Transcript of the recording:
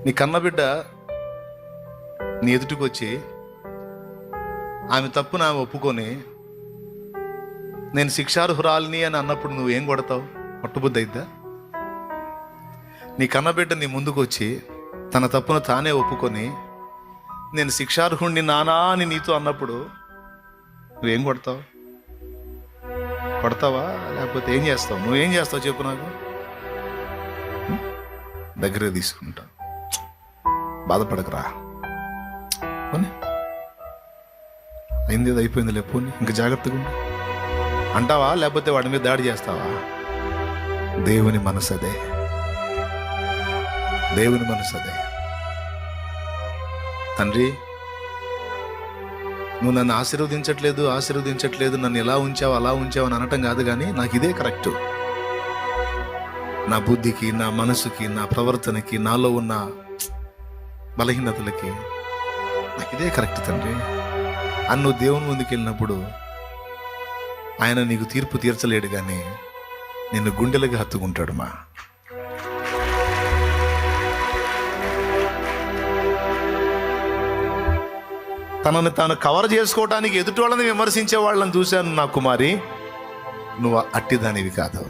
నీ కన్నబిడ్డ నీ ఎదుటికి వచ్చి ఆమె తప్పును ఆమె ఒప్పుకొని నేను శిక్షార్హురాలిని అని అన్నప్పుడు నువ్వేం కొడతావు? పట్టుబుద్ధి అయిద్దా? నీ కన్నబిడ్డ నీ ముందుకు వచ్చి తన తప్పును తానే ఒప్పుకొని నేను శిక్షార్హుణ్ణి నానా అని నీతో అన్నప్పుడు నువ్వేం కొడతావు? కొడతావా? లేకపోతే ఏం చేస్తావు? నువ్వేం చేస్తావు చెప్పు నాకు. దగ్గరే తీసుకుంటా, బాధపడకరా, పోనీ అయింది అది అయిపోయింది లేపోని ఇంకా జాగ్రత్తగా ఉండు అంటావా? లేకపోతే వాడి మీద దాడి చేస్తావా? దేవుని మనసు అదే, దేవుని మనసు అదే. తండ్రి, నువ్వు నన్ను ఆశీర్వదించట్లేదు, నన్ను ఎలా ఉంచావు అలా ఉంచావు అని అనటం కాదు, కానీ నాకు ఇదే కరెక్టు. నా బుద్ధికి, నా మనసుకి, నా ప్రవర్తనకి, నాలో ఉన్న బలహీనతలకి నాకు ఇదే కరెక్ట్ తండ్రి అని నువ్వు దేవుని ముందుకు వెళ్ళినప్పుడు ఆయన నీకు తీర్పు తీర్చలేడు, కానీ నిన్ను గుండెలకి హత్తుకుంటాడు. తనని తాను కవర్ చేసుకోవడానికి ఎదుటి వాళ్ళని విమర్శించే వాళ్ళని చూశాను. నా కుమారి, నువ్వు అట్టిదానివి కాదు.